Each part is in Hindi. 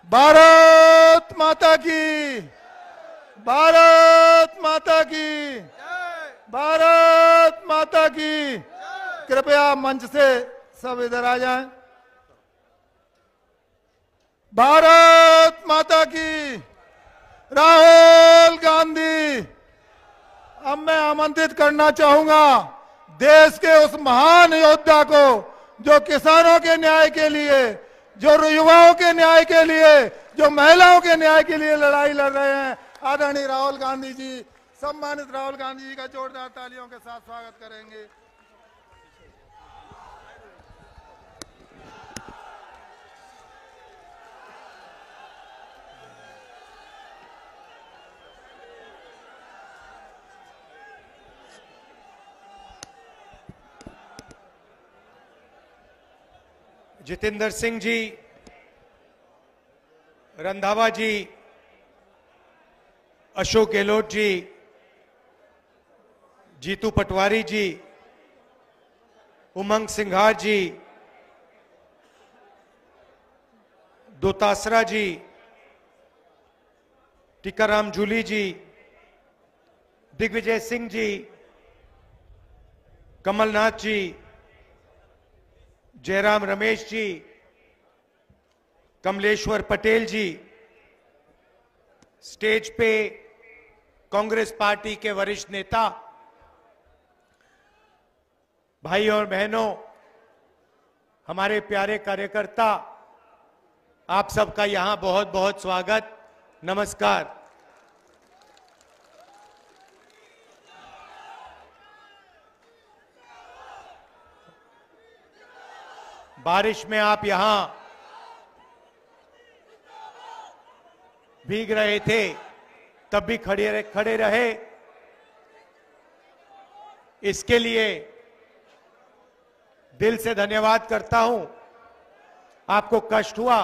भारत माता की, भारत माता की, भारत माता की। कृपया मंच से सब इधर आ जाएं। भारत माता की। राहुल गांधी। अब मैं आमंत्रित करना चाहूंगा देश के उस महान योद्धा को जो किसानों के न्याय के लिए, जो युवाओं के न्याय के लिए, जो महिलाओं के न्याय के लिए लड़ाई लड़ रहे हैं, आदरणीय राहुल गांधी जी। सम्मानित राहुल गांधी जी का जोरदार तालियों के साथ स्वागत करेंगे। जितेंद्र सिंह जी, रंधावा जी, अशोक गहलोत जी, जीतू पटवारी जी, उमंग सिंघार जी, दोतासरा जी, टीकाराम जूली जी, दिग्विजय सिंह जी, कमलनाथ जी, जयराम रमेश जी, कमलेश्वर पटेल जी, स्टेज पे कांग्रेस पार्टी के वरिष्ठ नेता, भाई और बहनों, हमारे प्यारे कार्यकर्ता, आप सबका यहां बहुत बहुत स्वागत, नमस्कार। बारिश में आप यहां भीग रहे थे, तब भी खड़े रहे। इसके लिए दिल से धन्यवाद करता हूं। आपको कष्ट हुआ,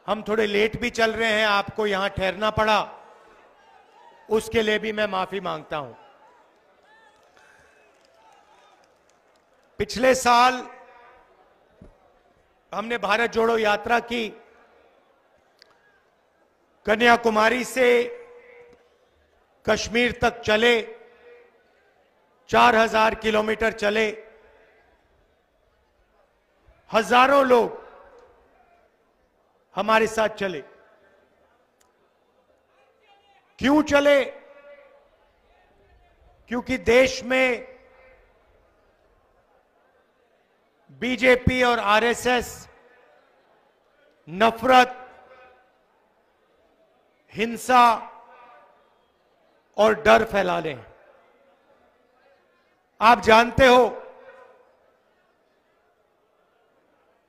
हम थोड़े लेट भी चल रहे हैं, आपको यहां ठहरना पड़ा, उसके लिए भी मैं माफी मांगता हूं। पिछले साल हमने भारत जोड़ो यात्रा की, कन्याकुमारी से कश्मीर तक चले, 4000 किलोमीटर चले, हजारों लोग हमारे साथ चले। क्यों चले? क्योंकि देश में बीजेपी और आरएसएस नफरत, हिंसा और डर फैला रहे हैं। आप जानते हो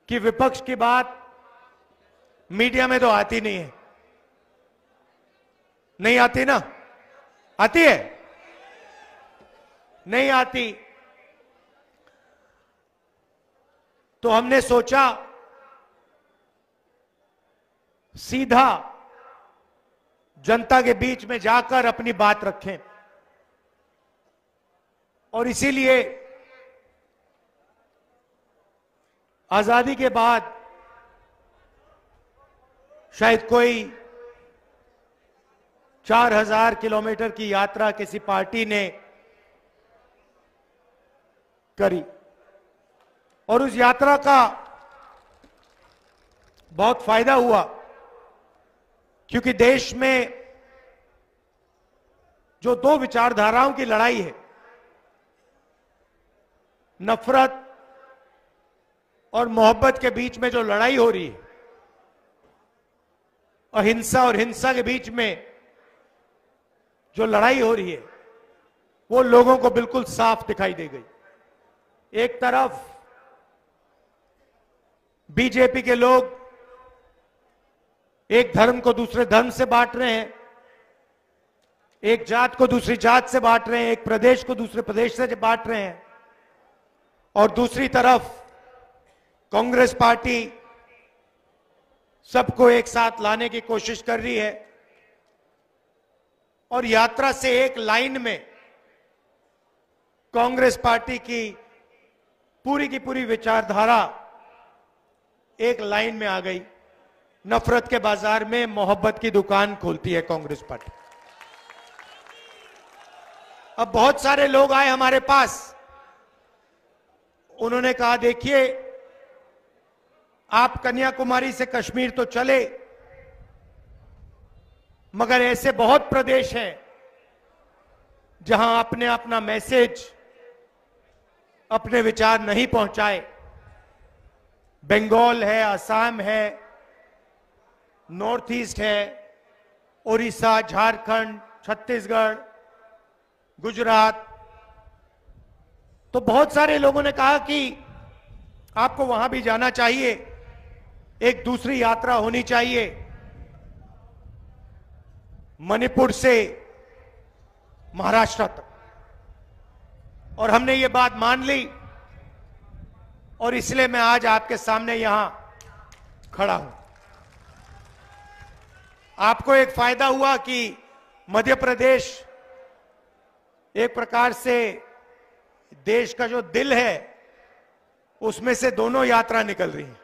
कि विपक्ष की बात मीडिया में तो आती नहीं है। नहीं आती ना? आती है? नहीं आती। तो हमने सोचा सीधा जनता के बीच में जाकर अपनी बात रखें, और इसीलिए आजादी के बाद शायद कोई 4000 किलोमीटर की यात्रा किसी पार्टी ने करी, और उस यात्रा का बहुत फायदा हुआ, क्योंकि देश में जो दो विचारधाराओं की लड़ाई है, नफरत और मोहब्बत के बीच में जो लड़ाई हो रही है, अहिंसा और हिंसा के बीच में जो लड़ाई हो रही है, वो लोगों को बिल्कुल साफ दिखाई दे गई। एक तरफ बीजेपी के लोग एक धर्म को दूसरे धर्म से बांट रहे हैं, एक जात को दूसरी जात से बांट रहे हैं, एक प्रदेश को दूसरे प्रदेश से बांट रहे हैं, और दूसरी तरफ कांग्रेस पार्टी सबको एक साथ लाने की कोशिश कर रही है, और यात्रा से एक लाइन में कांग्रेस पार्टी की पूरी विचारधारा एक लाइन में आ गई। नफरत के बाजार में मोहब्बत की दुकान खोलती है कांग्रेस पार्टी। अब बहुत सारे लोग आए हमारे पास, उन्होंने कहा देखिए आप कन्याकुमारी से कश्मीर तो चले, मगर ऐसे बहुत प्रदेश हैं जहां आपने अपना मैसेज, अपने विचार नहीं पहुंचाए। बंगाल है, असम है, नॉर्थ ईस्ट है, उड़ीसा, झारखंड, छत्तीसगढ़, गुजरात। तो बहुत सारे लोगों ने कहा कि आपको वहां भी जाना चाहिए, एक दूसरी यात्रा होनी चाहिए। मणिपुर से महाराष्ट्र तक, और हमने ये बात मान ली, और इसलिए मैं आज आपके सामने यहां खड़ा हूं। आपको एक फायदा हुआ कि मध्य प्रदेश एक प्रकार से देश का जो दिल है, उसमें से दोनों यात्रा निकल रही है।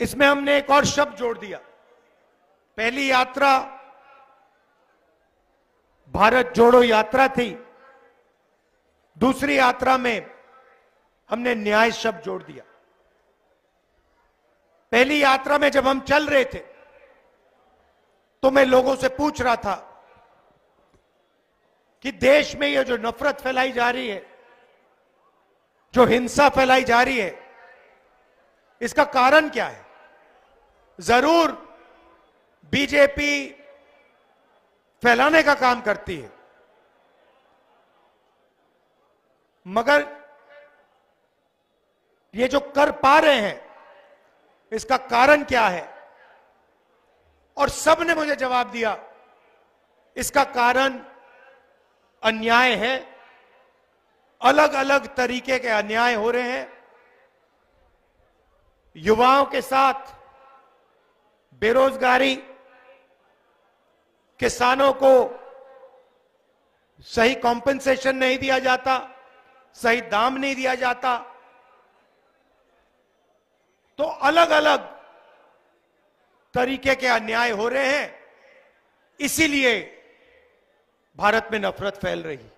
इसमें हमने एक और शब्द जोड़ दिया। पहली यात्रा भारत जोड़ो यात्रा थी, दूसरी यात्रा में हमने न्याय शब्द जोड़ दिया। पहली यात्रा में जब हम चल रहे थे तो मैं लोगों से पूछ रहा था कि देश में ये जो नफरत फैलाई जा रही है, जो हिंसा फैलाई जा रही है, इसका कारण क्या है। जरूर बीजेपी फैलाने का काम करती है, मगर ये जो कर पा रहे हैं इसका कारण क्या है। और सबने मुझे जवाब दिया, इसका कारण अन्याय है, अलग अलग तरीके के अन्याय हो रहे हैं। युवाओं के साथ बेरोजगारी, किसानों को सही कॉम्पेंसेशन नहीं दिया जाता, सही दाम नहीं दिया जाता, तो अलग अलग तरीके के अन्याय हो रहे हैं। इसीलिए भारत में नफरत फैल रही।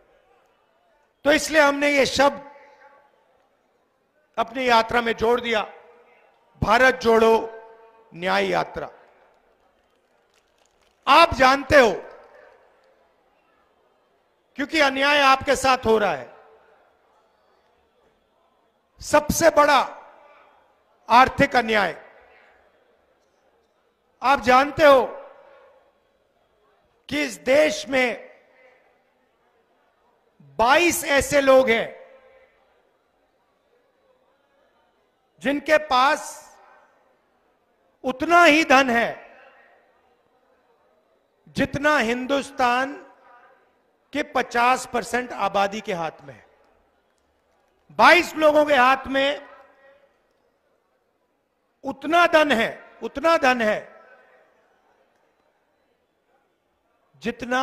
तो इसलिए हमने ये शब्द अपनी यात्रा में जोड़ दिया, भारत जोड़ो न्याय यात्रा। आप जानते हो, क्योंकि अन्याय आपके साथ हो रहा है। सबसे बड़ा आर्थिक अन्याय, आप जानते हो कि इस देश में 22 ऐसे लोग हैं जिनके पास उतना ही धन है जितना हिंदुस्तान के 50% आबादी के हाथ में है। 22 लोगों के हाथ में उतना धन है जितना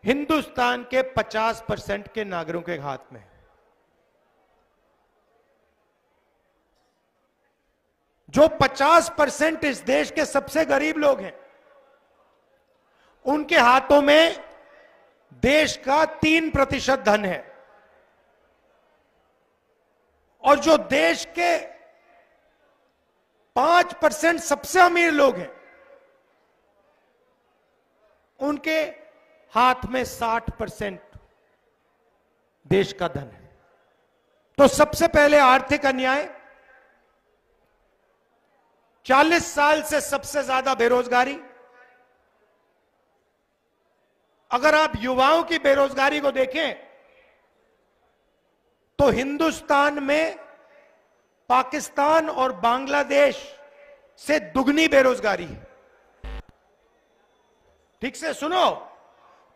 हिंदुस्तान के 50% के नागरिकों के हाथ में है। जो 50% इस देश के सबसे गरीब लोग हैं, उनके हाथों में देश का 3% धन है, और जो देश के 5% सबसे अमीर लोग हैं, उनके हाथ में 60% देश का धन है। तो सबसे पहले आर्थिक अन्याय, 40 साल से सबसे ज्यादा बेरोजगारी। अगर आप युवाओं की बेरोजगारी को देखें तो हिंदुस्तान में पाकिस्तान और बांग्लादेश से दुगनी बेरोजगारी है। ठीक से सुनो,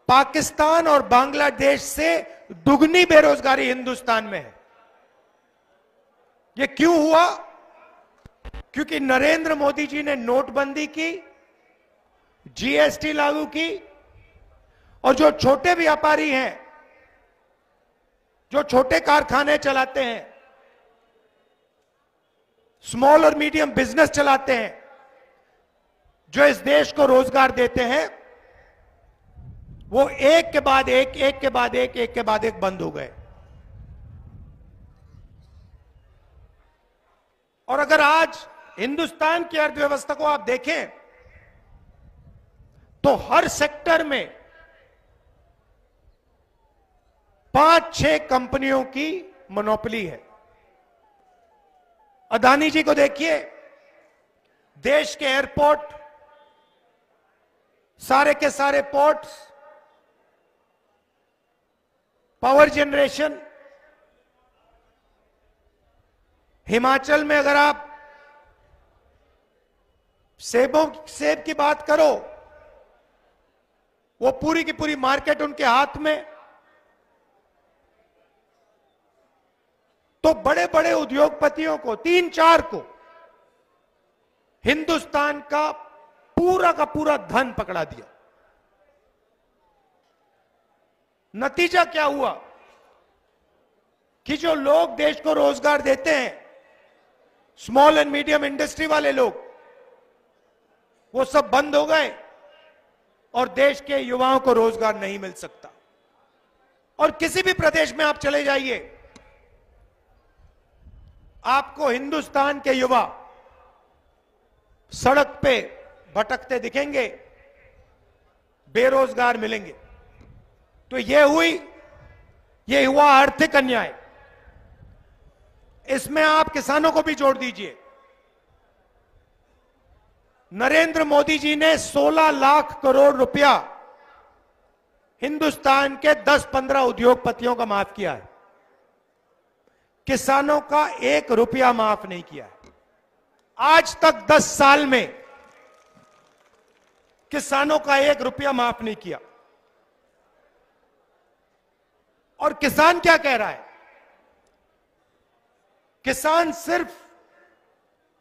पाकिस्तान और बांग्लादेश से दुगनी बेरोजगारी हिंदुस्तान में है। यह क्यों हुआ? क्योंकि नरेंद्र मोदी जी ने नोटबंदी की, जीएसटी लागू की, और जो छोटे व्यापारी हैं, जो छोटे कारखाने चलाते हैं, स्मॉल और मीडियम बिजनेस चलाते हैं, जो इस देश को रोजगार देते हैं, वो एक के बाद एक, एक के बाद एक, एक के बाद एक बंद हो गए। और अगर आज हिंदुस्तान की अर्थव्यवस्था को आप देखें तो हर सेक्टर में 5-6 कंपनियों की मोनोपोली है। अदानी जी को देखिए, देश के एयरपोर्ट, सारे के सारे पोर्ट्स, पावर जनरेशन। हिमाचल में अगर आप सेब की बात करो, वो पूरी की पूरी मार्केट उनके हाथ में। तो बड़े बड़े उद्योगपतियों को, 3-4 को, हिंदुस्तान का पूरा धन पकड़ा दिया। नतीजा क्या हुआ कि जो लोग देश को रोजगार देते हैं, स्मॉल एंड मीडियम इंडस्ट्री वाले लोग, वो सब बंद हो गए और देश के युवाओं को रोजगार नहीं मिल सकता। और किसी भी प्रदेश में आप चले जाइए, आपको हिंदुस्तान के युवा सड़क पे भटकते दिखेंगे, बेरोजगार मिलेंगे। तो ये हुआ आर्थिक अन्याय। इसमें आप किसानों को भी जोड़ दीजिए। नरेंद्र मोदी जी ने 16 लाख करोड़ रुपया हिंदुस्तान के 10-15 उद्योगपतियों का माफ किया है। किसानों का 1 रुपया माफ नहीं किया है। आज तक 10 साल में किसानों का 1 रुपया माफ नहीं किया। और किसान क्या कह रहा है? किसान सिर्फ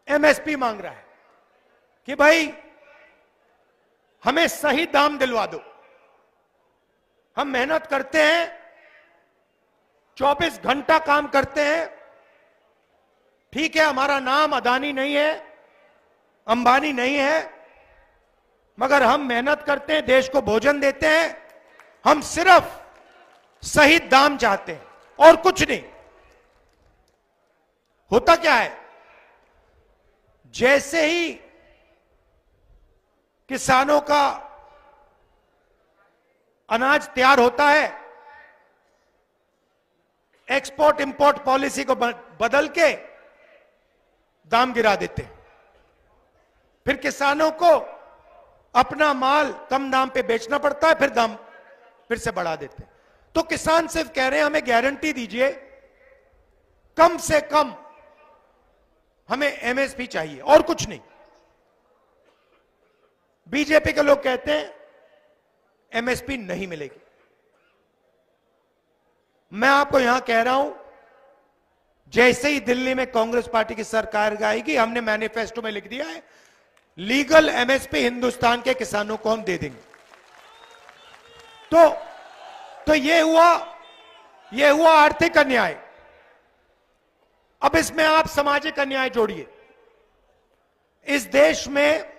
एमएसपी मांग रहा है कि भाई हमें सही दाम दिलवा दो। हम मेहनत करते हैं, 24 घंटा काम करते हैं, ठीक है, हमारा नाम अदानी नहीं है, अंबानी नहीं है, मगर हम मेहनत करते हैं, देश को भोजन देते हैं। हम सिर्फ सही दाम चाहते हैं और कुछ नहीं। होता क्या है, जैसे ही किसानों का अनाज तैयार होता है, एक्सपोर्ट इंपोर्ट पॉलिसी को बदल के दाम गिरा देते हैं। फिर किसानों को अपना माल कम दाम पे बेचना पड़ता है, फिर दाम फिर से बढ़ा देते हैं। तो किसान सिर्फ कह रहे हैं हमें गारंटी दीजिए, कम से कम हमें एमएसपी चाहिए और कुछ नहीं। बीजेपी के लोग कहते हैं एमएसपी नहीं मिलेगी। मैं आपको यहां कह रहा हूं, जैसे ही दिल्ली में कांग्रेस पार्टी की सरकार आएगी, हमने मैनिफेस्टो में लिख दिया है, लीगल एमएसपी हिंदुस्तान के किसानों को हम दे देंगे। तो ये हुआ आर्थिक अन्याय। अब इसमें आप सामाजिक अन्याय जोड़िए। इस देश में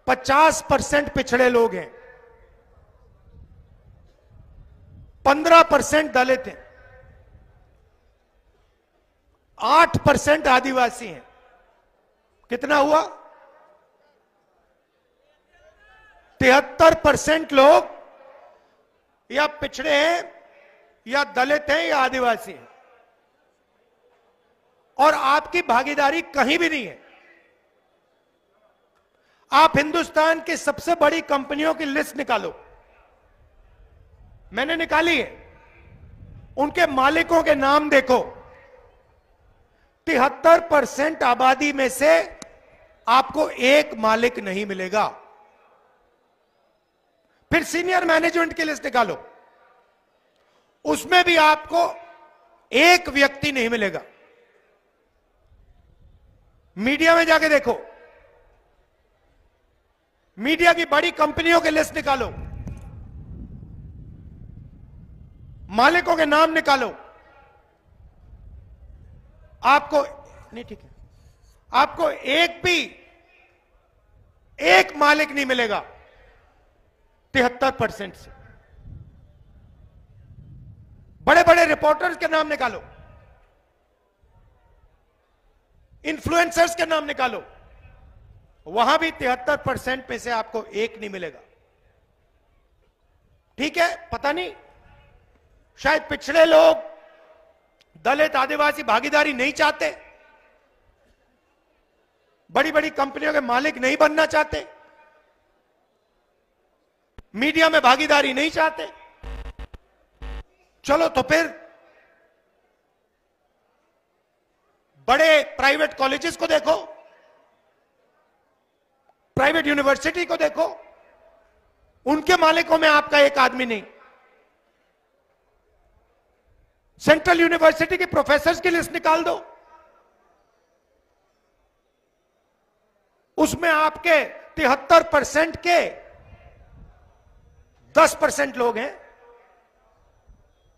50% पिछड़े लोग हैं, 15% दलित हैं, 8% आदिवासी हैं। कितना हुआ? 73% लोग या पिछड़े हैं, या दलित हैं, या आदिवासी हैं। और आपकी भागीदारी कहीं भी नहीं है। आप हिंदुस्तान की सबसे बड़ी कंपनियों की लिस्ट निकालो, मैंने निकाली है, उनके मालिकों के नाम देखो। 73% आबादी में से आपको एक मालिक नहीं मिलेगा। फिर सीनियर मैनेजमेंट की लिस्ट निकालो, उसमें भी आपको एक व्यक्ति नहीं मिलेगा। मीडिया में जाके देखो, मीडिया की बड़ी कंपनियों की लिस्ट निकालो, मालिकों के नाम निकालो, आपको नहीं, ठीक है, आपको एक मालिक नहीं मिलेगा 73% से। बड़े बड़े रिपोर्टर्स के नाम निकालो, इन्फ्लुएंसर्स के नाम निकालो, वहां भी 73% में से आपको एक नहीं मिलेगा। ठीक है, पता नहीं, शायद पिछड़े लोग, दलित, आदिवासी भागीदारी नहीं चाहते, बड़ी बड़ी कंपनियों के मालिक नहीं बनना चाहते, मीडिया में भागीदारी नहीं चाहते। चलो तो फिर बड़े प्राइवेट कॉलेजेस को देखो, प्राइवेट यूनिवर्सिटी को देखो, उनके मालिकों में आपका एक आदमी नहीं। सेंट्रल यूनिवर्सिटी के प्रोफेसर्स की लिस्ट निकाल दो, उसमें आपके 73% के 10% लोग हैं,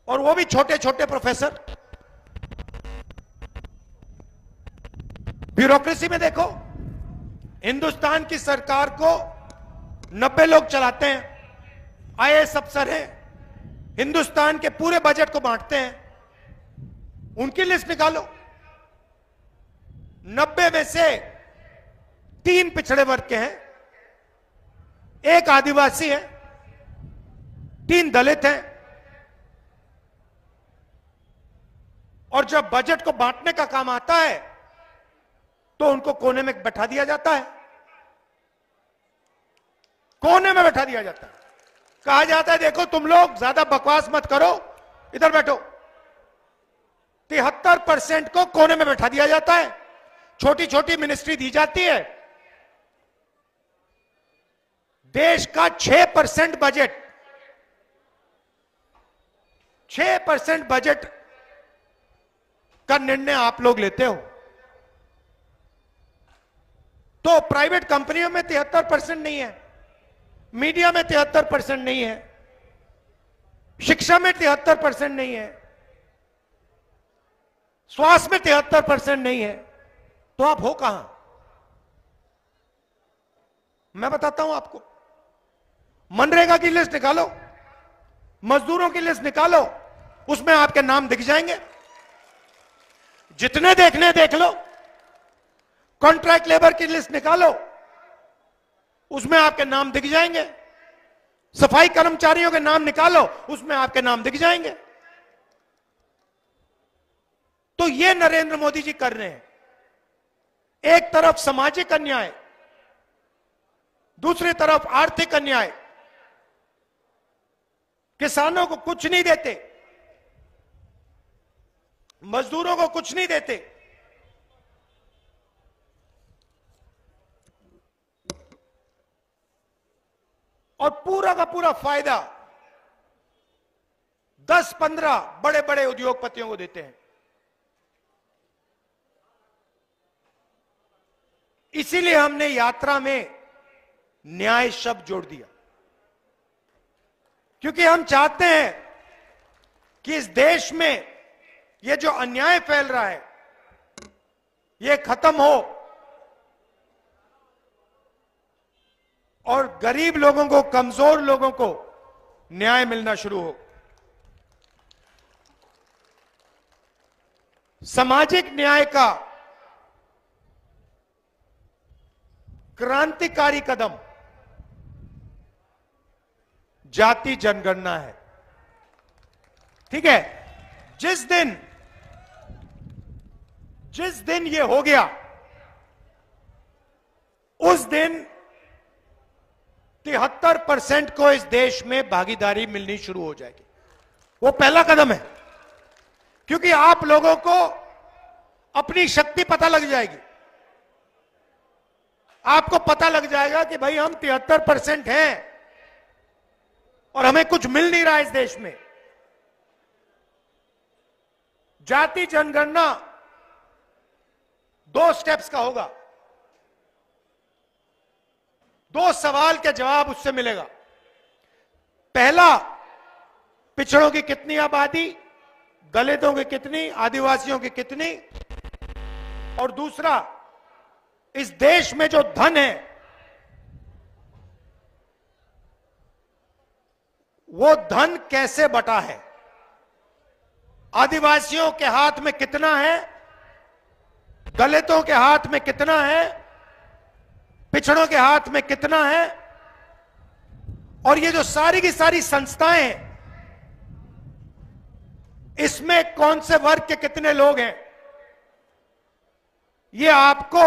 और वो भी छोटे छोटे प्रोफेसर। ब्यूरोक्रेसी में देखो, हिंदुस्तान की सरकार को 90 लोग चलाते हैं, आईएएस अफसर हैं, हिंदुस्तान के पूरे बजट को बांटते हैं। उनकी लिस्ट निकालो, 90 में से 3 पिछड़े वर्ग के हैं, 1 आदिवासी है, 3 दलित हैं। और जब बजट को बांटने का काम आता है तो उनको कोने में बैठा दिया जाता है, कोने में बैठा दिया जाता है। कहा जाता है देखो तुम लोग ज्यादा बकवास मत करो, इधर बैठो। 73% को कोने में बैठा दिया जाता है, छोटी छोटी मिनिस्ट्री दी जाती है। देश का 6% बजट, 6% बजट का निर्णय आप लोग लेते हो। तो प्राइवेट कंपनियों में 73% नहीं है, मीडिया में 73% नहीं है, शिक्षा में 73% नहीं है, स्वास्थ्य में 73% नहीं है, तो आप हो कहां? मैं बताता हूं आपको। मनरेगा की लिस्ट निकालो, मजदूरों की लिस्ट निकालो, उसमें आपके नाम दिख जाएंगे। जितने देखने देख लो। कॉन्ट्रैक्ट लेबर की लिस्ट निकालो, उसमें आपके नाम दिख जाएंगे। सफाई कर्मचारियों के नाम निकालो, उसमें आपके नाम दिख जाएंगे। तो ये नरेंद्र मोदी जी कर रहे हैं। एक तरफ सामाजिक अन्याय, दूसरी तरफ आर्थिक अन्याय। किसानों को कुछ नहीं देते, मजदूरों को कुछ नहीं देते, और पूरा का पूरा फायदा 10-15 बड़े बड़े उद्योगपतियों को देते हैं। इसीलिए हमने यात्रा में न्याय शब्द जोड़ दिया, क्योंकि हम चाहते हैं कि इस देश में ये जो अन्याय फैल रहा है ये खत्म हो और गरीब लोगों को, कमजोर लोगों को न्याय मिलना शुरू हो। सामाजिक न्याय का क्रांतिकारी कदम जाति जनगणना है। ठीक है, जिस दिन ये हो गया, उस दिन 73% को इस देश में भागीदारी मिलनी शुरू हो जाएगी। वो पहला कदम है, क्योंकि आप लोगों को अपनी शक्ति पता लग जाएगी। आपको पता लग जाएगा कि भाई हम 73% हैं और हमें कुछ मिल नहीं रहा इस देश में। जाति जनगणना 2 स्टेप्स का होगा। 2 सवाल के जवाब उससे मिलेगा। पहला, पिछड़ों की कितनी आबादी, दलितों की कितनी, आदिवासियों की कितनी, और दूसरा, इस देश में जो धन है वो धन कैसे बटा है, आदिवासियों के हाथ में कितना है, दलितों के हाथ में कितना है, पिछड़ों के हाथ में कितना है, और ये जो सारी की सारी संस्थाएं हैं इसमें कौन से वर्ग के कितने लोग हैं, ये आपको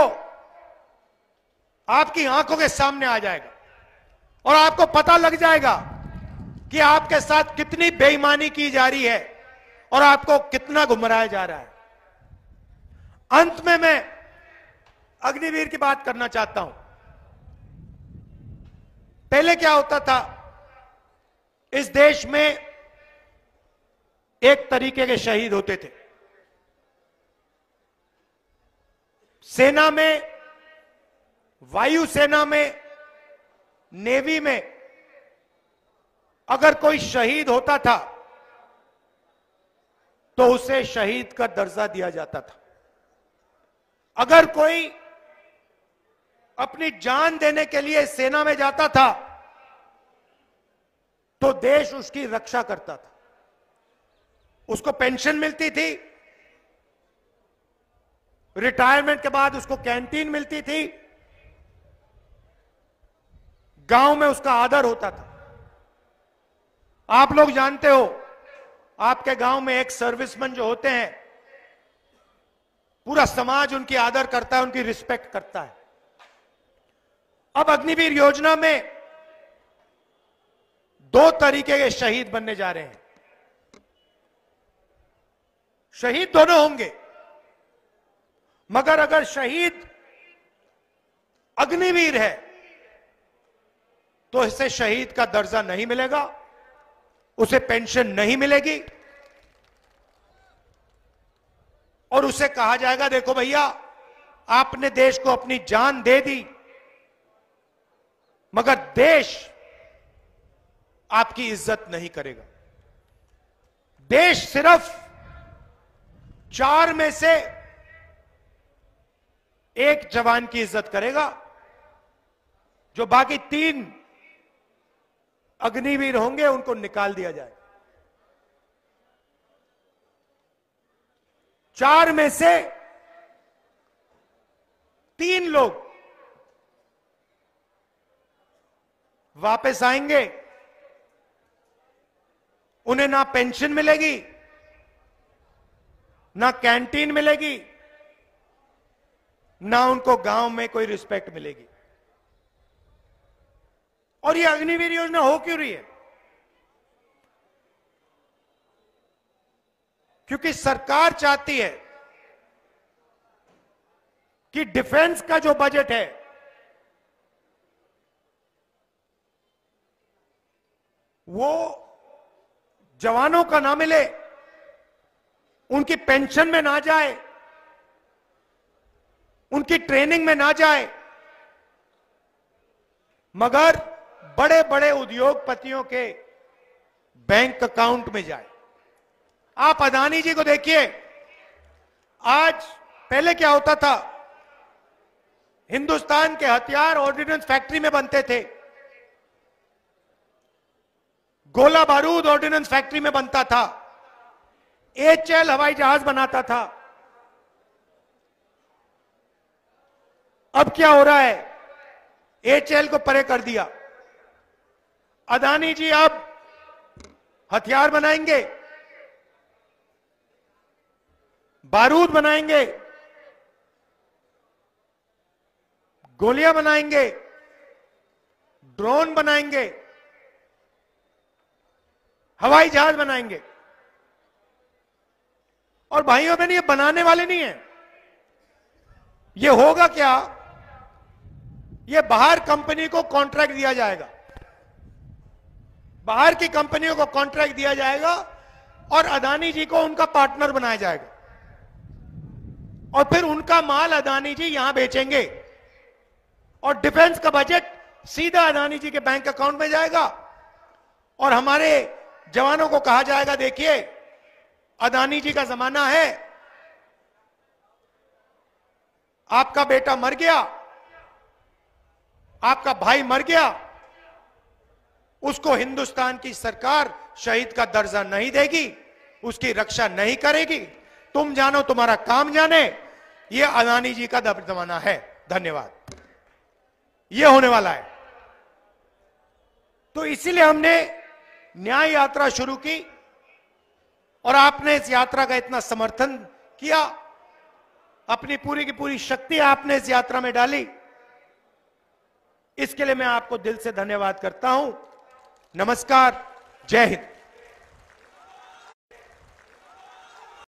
आपकी आंखों के सामने आ जाएगा और आपको पता लग जाएगा कि आपके साथ कितनी बेईमानी की जा रही है और आपको कितना गुमराया जा रहा है। अंत में मैं अग्निवीर की बात करना चाहता हूं। पहले क्या होता था, इस देश में एक तरीके के शहीद होते थे। सेना में, वायुसेना में, नेवी में अगर कोई शहीद होता था तो उसे शहीद का दर्जा दिया जाता था। अगर कोई अपनी जान देने के लिए सेना में जाता था तो देश उसकी रक्षा करता था, उसको पेंशन मिलती थी, रिटायरमेंट के बाद उसको कैंटीन मिलती थी, गांव में उसका आदर होता था। आप लोग जानते हो, आपके गांव में एक सर्विसमैन जो होते हैं पूरा समाज उनकी आदर करता है, उनकी रिस्पेक्ट करता है। अब अग्निवीर योजना में 2 तरीके के शहीद बनने जा रहे हैं। शहीद दोनों होंगे, मगर अगर शहीद अग्निवीर है तो इसे शहीद का दर्जा नहीं मिलेगा, उसे पेंशन नहीं मिलेगी और उसे कहा जाएगा देखो भैया आपने देश को अपनी जान दे दी मगर देश आपकी इज्जत नहीं करेगा। देश सिर्फ 4 में से 1 जवान की इज्जत करेगा, जो बाकी 3 अग्निवीर होंगे उनको निकाल दिया जाए। 4 में से 3 लोग वापस आएंगे, उन्हें ना पेंशन मिलेगी, ना कैंटीन मिलेगी, ना उनको गांव में कोई रिस्पेक्ट मिलेगी। और ये अग्निवीर योजना हो क्यों रही है? क्योंकि सरकार चाहती है कि डिफेंस का जो बजट है वो जवानों का ना मिले, उनकी पेंशन में ना जाए, उनकी ट्रेनिंग में ना जाए, मगर बड़े बड़े उद्योगपतियों के बैंक अकाउंट में जाए। आप अदानी जी को देखिए, आज पहले क्या होता था, हिंदुस्तान के हथियार ऑर्डिनेंस फैक्ट्री में बनते थे, गोला बारूद ऑर्डिनेंस फैक्ट्री में बनता था, एचएल हवाई जहाज बनाता था। अब क्या हो रहा है, एचएल को परे कर दिया। अदानी जी अब हथियार बनाएंगे, बारूद बनाएंगे, गोलियां बनाएंगे, ड्रोन बनाएंगे, हवाई जहाज बनाएंगे। और भाइयों बहन, ये बनाने वाले नहीं है, ये होगा क्या, ये बाहर कंपनी को कॉन्ट्रैक्ट दिया जाएगा, बाहर की कंपनियों को कॉन्ट्रैक्ट दिया जाएगा और अदानी जी को उनका पार्टनर बनाया जाएगा और फिर उनका माल अदानी जी यहां बेचेंगे और डिफेंस का बजट सीधा अदानी जी के बैंक अकाउंट में जाएगा और हमारे जवानों को कहा जाएगा देखिए अदानी जी का जमाना है, आपका बेटा मर गया, आपका भाई मर गया, उसको हिंदुस्तान की सरकार शहीद का दर्जा नहीं देगी, उसकी रक्षा नहीं करेगी। तुम जानो, तुम्हारा काम जाने। यह अदानी जी का जमाना है। धन्यवाद। यह होने वाला है। तो इसीलिए हमने न्याय यात्रा शुरू की और आपने इस यात्रा का इतना समर्थन किया, अपनी पूरी की पूरी शक्ति आपने इस यात्रा में डाली। इसके लिए मैं आपको दिल से धन्यवाद करता हूं। नमस्कार, जय हिंद।